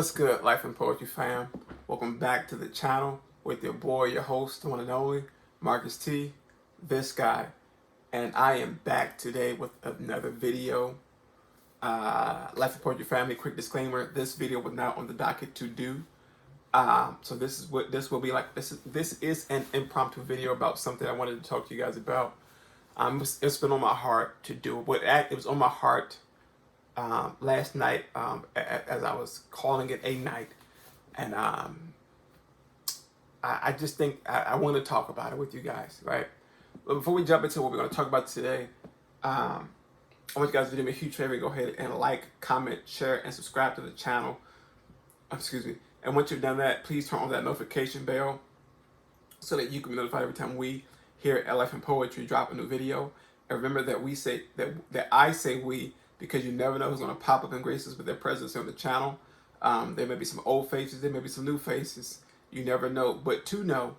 What's good, Life and Poetry fam? Welcome back to the channel with your boy, your host, the one and only, Marcus T, this guy. And I am back today with another video. Life and Poetry family, quick disclaimer, this video was not on the docket to do. So this is what this will be like. This is an impromptu video about something I wanted to talk to you guys about. It's been on my heart to do. It was on my heart last night as I was calling it a night, and I just think I want to talk about it with you guys, right? But before we jump into what we're going to talk about today, I want you guys to do me a huge favor and go ahead and like, comment, share, and subscribe to the channel. Excuse me. And once you've done that, please turn on that notification bell so that you can be notified every time we here at Life and Poetry drop a new video. And remember that we say that I say we, because you never know who's going to pop up and grace us with their presence on the channel. There may be some old faces, there may be some new faces. You never know. But to know,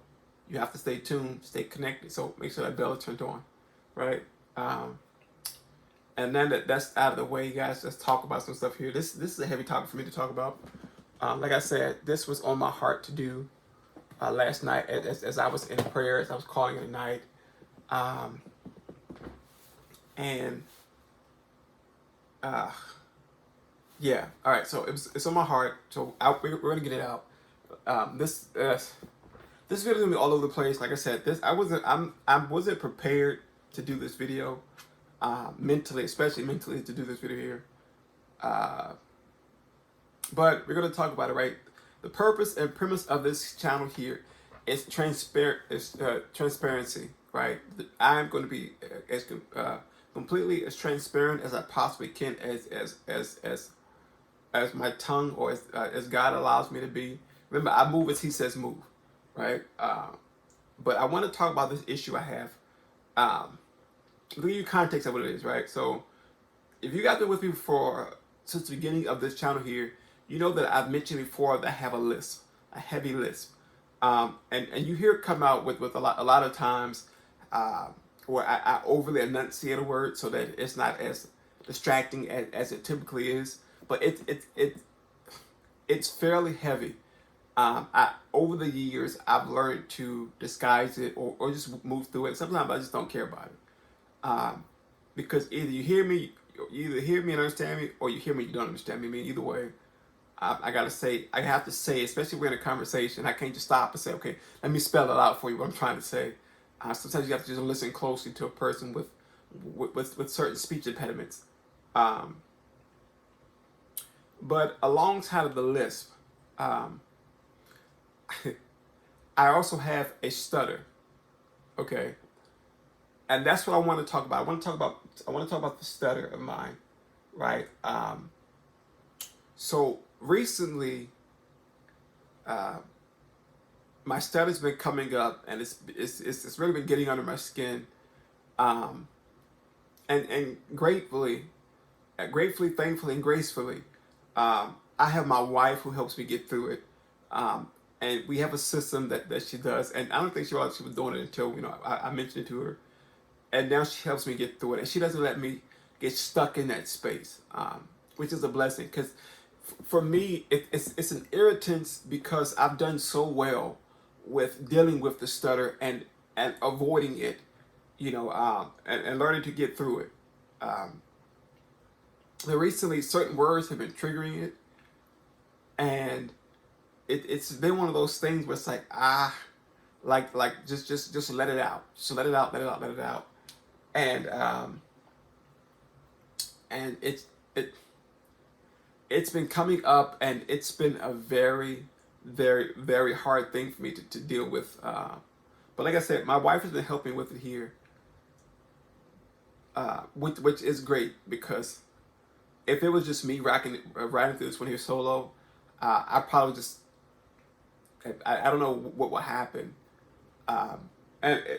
you have to stay tuned, stay connected. So make sure that bell is turned on, right? And then that's out of the way, guys. Let's talk about some stuff here. This is a heavy topic for me to talk about. Like I said, this was on my heart to do last night as I was in prayer, as I was calling it a night. Yeah. All right. So it's on my heart. So we're gonna get it out. This video is gonna be all over the place. Like I said, I wasn't prepared to do this video, mentally, especially mentally, to do this video here. But we're gonna talk about it, right? The purpose and premise of this channel here is transparency, right? I'm going to be as completely as transparent as I possibly can, as my tongue or as God allows me to be. Remember, I move as He says move, right? But I want to talk about this issue I have. To give you context of what it is, right? So, if you guys been with me since the beginning of this channel here, you know that I've mentioned before that I have a lisp, a heavy lisp, and you hear it come out with a lot of times where I overly enunciate a word so that it's not as distracting as it typically is, but it's fairly heavy. Over the years, I've learned to disguise it or just move through it. Sometimes I just don't care about it, because either you hear me and understand me, or you hear me, you don't understand me. I mean, either way, I have to say, especially if we're in a conversation, I can't just stop and say, okay, let me spell it out for you what I'm trying to say. Sometimes you have to just listen closely to a person with certain speech impediments. But alongside of the lisp, I also have a stutter. Okay, and that's what I want to talk about. I want to talk about the stutter of mine, right? So recently, my stutter's been coming up, and it's really been getting under my skin. And gratefully, thankfully, and gracefully, I have my wife who helps me get through it. And we have a system that she does, and I don't think she was doing it until I mentioned it to her, and now she helps me get through it, and she doesn't let me get stuck in that space, which is a blessing, because for me it's an irritant, because I've done so well with dealing with the stutter and avoiding it, and learning to get through it. But recently, certain words have been triggering it, and it's been one of those things where it's like just let it out, just let it out, and it's been coming up, and it's been a very, very, very hard thing for me to deal with. But like I said, my wife has been helping with it here, which is great, because if it was just me riding through this one here solo, I probably just, I don't know what will happen. And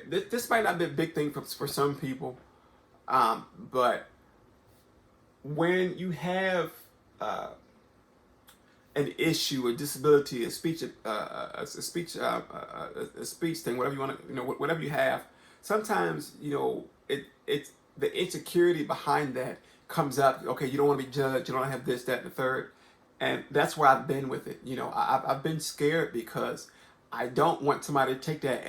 this might not be a big thing for some people, but when you have an issue, a disability, a speech thing, whatever you want to, whatever you have, sometimes it's the insecurity behind that comes up. Okay, you don't want to be judged, you don't have this, that, and the third, And that's where I've been with it. You know, I've been scared because I don't want somebody to take that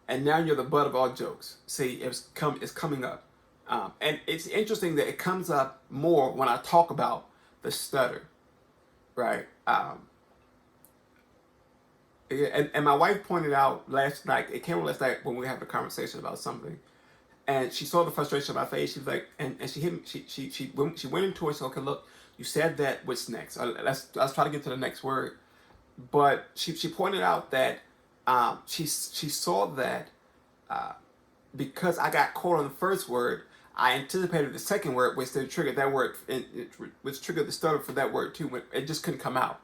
and now you're the butt of all jokes. See, it's coming up, and it's interesting that it comes up more when I talk about the stutter, right? And my wife pointed out last night. It came on last night when we were having a conversation about something, and she saw the frustration on my face. She was like, and she hit me. She went into it. She said, okay, look, you said that. What's next? Let's try to get to the next word. But she pointed out that she saw that because I got caught on the first word, I anticipated the second word, which then triggered that word, which triggered the stutter for that word too. It just couldn't come out.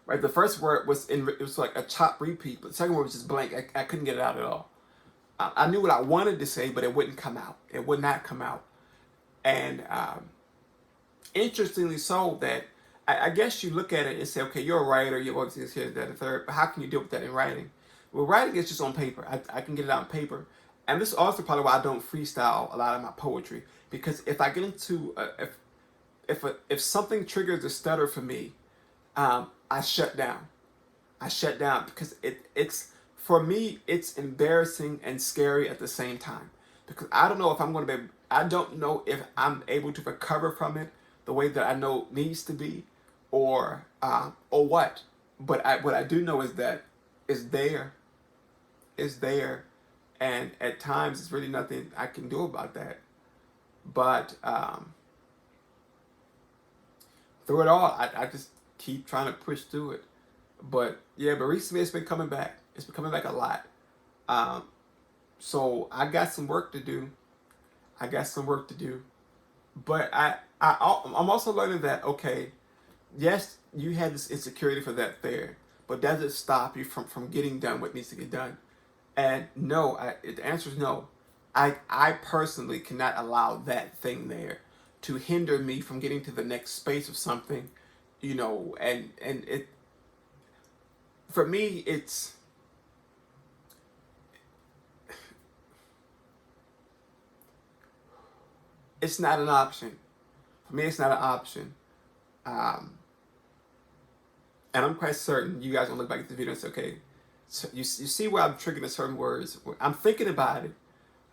Right, the first word it was like a chop repeat, but the second word was just blank. I couldn't get it out at all. I knew what I wanted to say, but it wouldn't come out. It would not come out. And interestingly so, that I guess you look at it and say, okay, you're a writer, you're obviously this, here, that, and third, but how can you deal with that in writing? Well, writing is just on paper. I can get it out on paper. And this is also probably why I don't freestyle a lot of my poetry, because if I get into if something triggers a stutter for me, I shut down. I shut down because it's for me, it's embarrassing and scary at the same time, because I don't know if I'm going to be. I don't know if I'm able to recover from it the way that I know it needs to be, or what. But what I do know is that it's there. It's there, and at times it's really nothing I can do about that. But through it all, I just keep trying to push through it. But yeah, but recently it's been coming back. It's been coming back a lot. So I got some work to do. I got some work to do. But I'm also learning that, okay, yes, you had this insecurity for that there, but does it stop you from getting done what needs to get done? And no, the answer is no. I personally cannot allow that thing there to hinder me from getting to the next space of something, you know, and it, for me, it's not an option. For me, it's not an option. Um, and I'm quite certain you guys will look back at the video and say, okay, so you see where I'm triggering certain words. I'm thinking about it,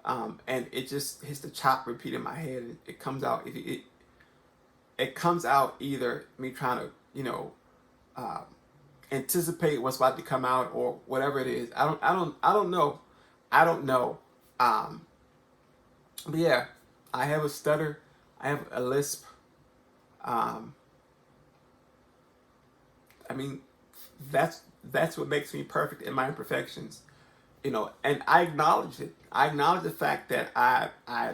and it just hits the chop repeat in my head. It comes out. It comes out either me trying to, you know, anticipate what's about to come out or whatever it is. I don't know. I don't know. But yeah, I have a stutter. I have a lisp. Um, I mean, that's what makes me perfect in my imperfections, you know. And I acknowledge it. I acknowledge the fact that I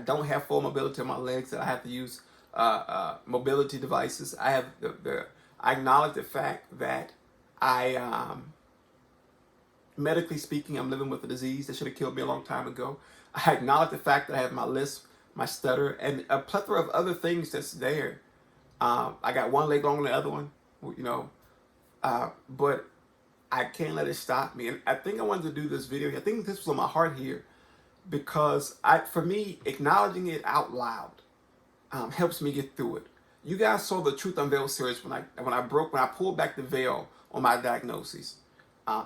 don't have full mobility in my legs. That I have to use mobility devices. I have I acknowledge the fact that I medically speaking, I'm living with a disease that should have killed me a long time ago. I acknowledge the fact that I have my lisp, my stutter, and a plethora of other things that's there. I got one leg longer than the other one, you know, but I can't let it stop me. And I think I wanted to do this video. I think this was on my heart here because for me, acknowledging it out loud helps me get through it. You guys saw the Truth Unveiled series when I pulled back the veil on my diagnoses.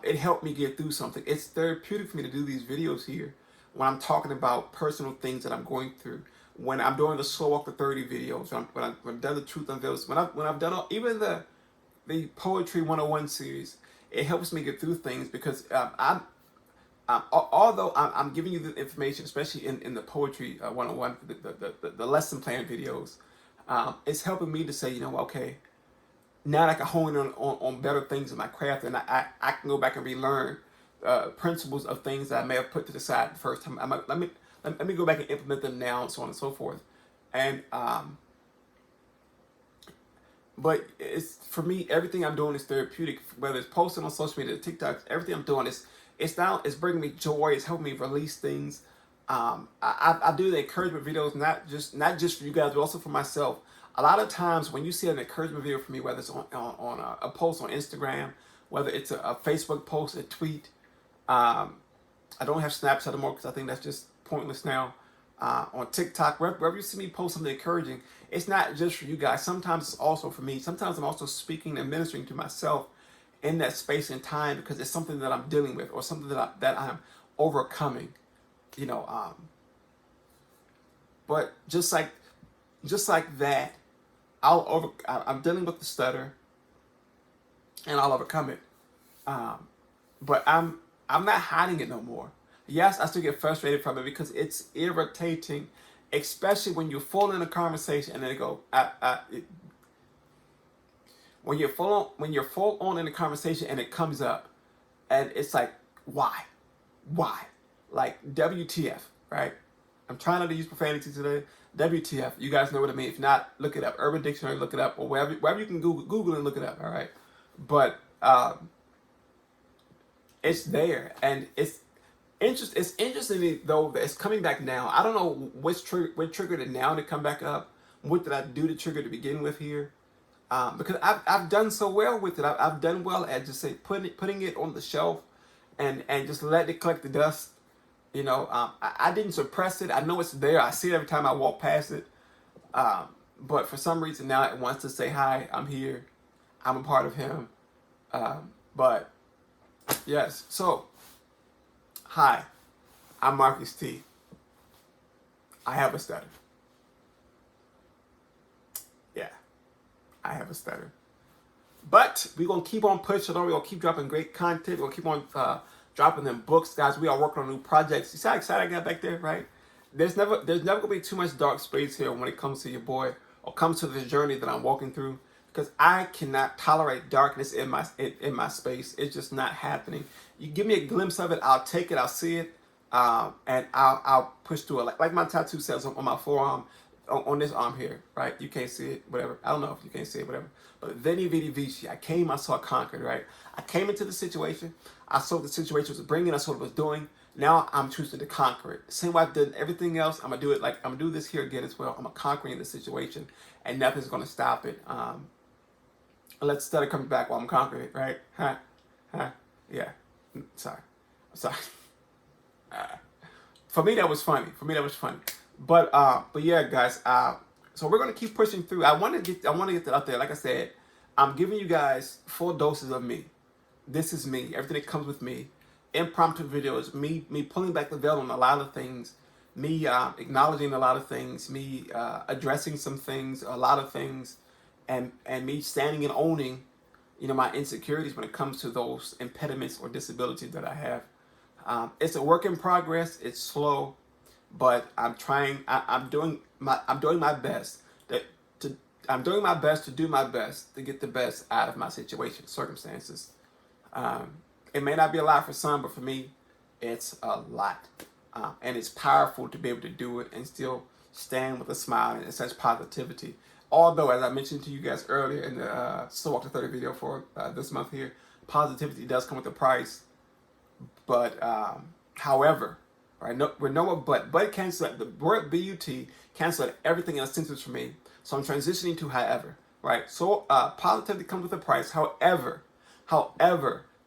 It helped me get through something. It's therapeutic for me to do these videos here when I'm talking about personal things that I'm going through. When I'm doing the Slow Walk to 30 videos, when I've done the Truth Unveiled, when I've done even the Poetry 101 series, it helps me get through things because although I'm giving you the information, especially in the Poetry 101, the lesson plan videos, it's helping me to say, you know, okay, now I can hone in on better things in my craft, and I can go back and relearn principles of things that I may have put to the side the first time. Let me go back and implement them now, and so on and so forth. And but it's for me, everything I'm doing is therapeutic. Whether it's posting on social media, TikTok, everything I'm doing it's bringing me joy. It's helping me release things. I do the encouragement videos not just for you guys, but also for myself. A lot of times when you see an encouragement video from me, whether it's on a post on Instagram, whether it's a Facebook post, a tweet, I don't have Snapchat anymore because I think that's just pointless now. on TikTok, wherever you see me post something encouraging, it's not just for you guys. Sometimes it's also for me. Sometimes I'm also speaking and ministering to myself in that space and time because it's something that I'm dealing with or something that I'm overcoming. You know, but just like that, I'm dealing with the stutter, and I'll overcome it. But I'm not hiding it no more. Yes, I still get frustrated from it because it's irritating, especially when you're full in a conversation and then they go, when you're full on in a conversation and it comes up, and it's like, why, like WTF, right? I'm trying not to use profanity today. WTF, you guys know what I mean. If not, look it up. Urban Dictionary, look it up, or wherever you can Google and look it up. All right, but it's there, and it's interesting though that it's coming back now. I don't know what triggered it now to come back up. What did I do to trigger to begin with here? Because I've done so well with it. I've done well at just say putting it on the shelf, and just let it collect the dust. You know, I didn't suppress it. I know it's there. I see it every time I walk past it. But for some reason now it wants to say, hi, I'm here. I'm a part of him. But yes, so, hi, I'm Marcus T. I have a stutter. Yeah, I have a stutter. But we're going to keep on pushing on. We're going to keep dropping great content. We're going to keep on dropping them books, guys. We are working on new projects. You see how excited I got back there, right? There's never going to be too much dark space here when it comes to your boy or comes to the journey that I'm walking through, because I cannot tolerate darkness in my space. It's just not happening. You give me a glimpse of it, I'll take it, I'll see it, and I'll push through it. Like my tattoo says on my forearm, on this arm here, right? You can't see it, whatever. I don't know if you can't see it, whatever. But Veni Vidi Vici, I came, I saw, conquered, right? I came into the situation, I saw what the situation was bringing, I saw what it was doing. Now I'm choosing to conquer it. Same way I've done everything else, I'm gonna do it. Like I'm gonna do this here again as well. I'm conquering the situation, and nothing's gonna stop it. Let's stutter comes back while I'm conquering it, right? Yeah. Sorry. For me that was funny. But yeah, guys. So we're gonna keep pushing through. I want to get that out there. Like I said, I'm giving you guys full doses of me. This is me. Everything that comes with me. Impromptu videos. Me pulling back the veil on a lot of things. Me acknowledging a lot of things. Me addressing some things. A lot of things. And me standing and owning, my insecurities when it comes to those impediments or disabilities that I have. It's a work in progress. It's slow, but I'm trying. I'm doing my best. I'm doing my best to do my best to get the best out of my situation, circumstances. It may not be a lot for some, but for me, it's a lot, and it's powerful to be able to do it and still stand with a smile and such positivity. Although, as I mentioned to you guys earlier in the Still Walk to 30 video for this month here, positivity does come with a price. But, however, right, we're no more but cancel the word BUT cancel everything in a sentence for me. So I'm transitioning to however, right? So positivity comes with a price. However,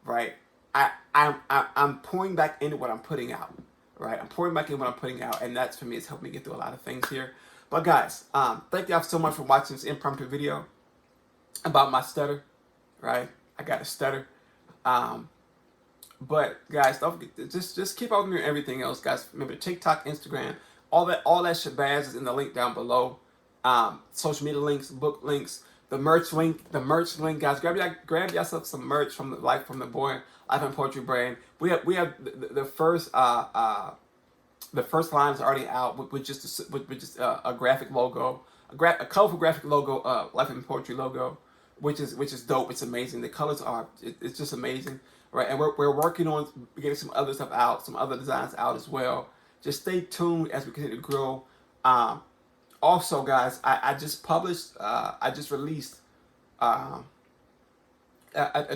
right, I'm pouring back into what I'm putting out, right? I'm pouring back in what I'm putting out, and that's for me. It's helped me get through a lot of things here. But guys, thank y'all so much for watching this impromptu video about my stutter, right? I got a stutter. But guys, don't forget, just keep on doing everything else, guys. Remember TikTok, Instagram, all that shabazz is in the link down below. Social media links, book links, the merch link, guys. Grab yourself some merch from the boy Life and Poetry brand. We have the first line is already out with just a graphic logo, a colorful graphic logo, Life and Poetry logo, which is dope. It's amazing. The colors are it's just amazing, right? And we're working on getting some other stuff out, some other designs out as well. Just stay tuned as we continue to grow. Also, guys, I just published, I just released a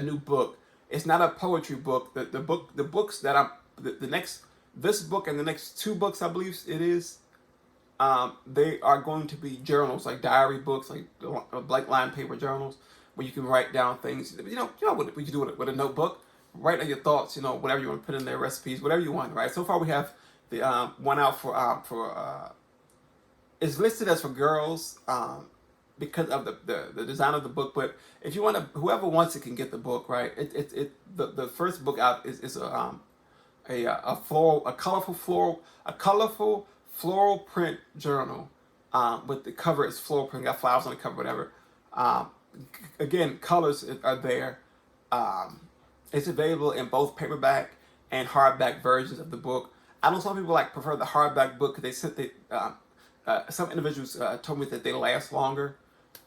new book. It's not a poetry book. The books that I'm this book and the next two books, I believe it is, they are going to be journals, like diary books, like blank line paper journals, where you can write down things. You know what you do with a notebook. Write down your thoughts. Whatever you want to put in there, recipes, whatever you want. Right. So far, we have The one out for it's listed as for girls because of the design of the book. But if you want to, whoever wants it can get the book, right? The first book out is a colorful floral print journal. With the cover is floral print, got flowers on the cover, whatever. Um, Again, colors are there. Um, it's available in both paperback and hardback versions of the book. I know some people like prefer the hardback book because they said they some individuals told me that they last longer.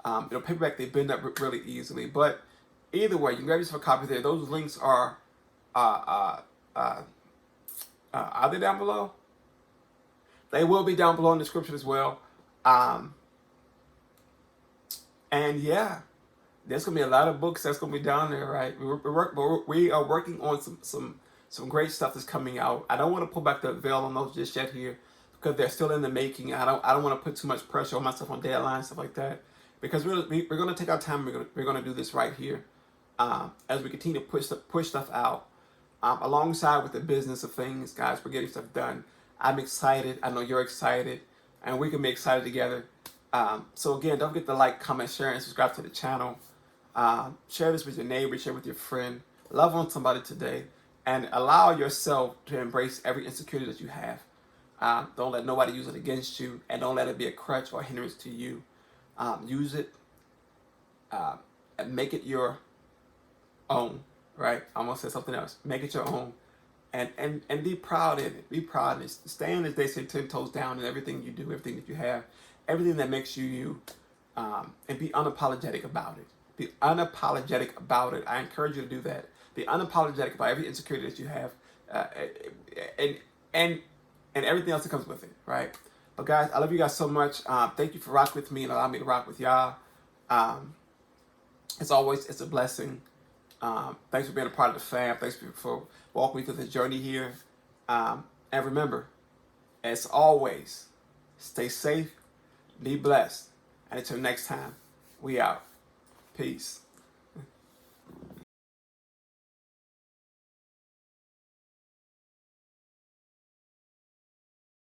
Paperback they bend up really easily. But either way, you can grab yourself a copy there. Those links uh, uh, are they down below? They will be down below in the description as well. Um, and yeah, there's gonna be a lot of books that's gonna be down there, right? We are working on some great stuff that's coming out. I don't want to pull back the veil on those just yet here because they're still in the making. I don't want to put too much pressure on myself on deadlines, stuff like that, because we're gonna take our time. We're gonna do this right here as we continue to push stuff out alongside with the business of things, guys. We're getting stuff done. I'm excited. I know you're excited, and we can be excited together. So again, don't forget to like, comment, share, and subscribe to the channel. Share this with your neighbor, share with your friend. Love on somebody today, and allow yourself to embrace every insecurity that you have. Don't let nobody use it against you, and don't let it be a crutch or a hindrance to you. Use it and make it your own. Right? I almost said something else. Make it your own, and be proud in it. Be proud in it. Stand, as they say, 10 toes down in everything you do, everything that you have, everything that makes you you, and be unapologetic about it. Be unapologetic about it. I encourage you to do that. Be unapologetic about every insecurity that you have, uh, and and and everything else that comes with it. Right? But guys, I love you guys so much. Thank you for rocking with me and allowing me to rock with y'all. Um, as always, it's a blessing. Thanks for being a part of the fam. Thanks for walking me through the journey here. And remember, as always, stay safe, be blessed, and until next time, we out. Peace.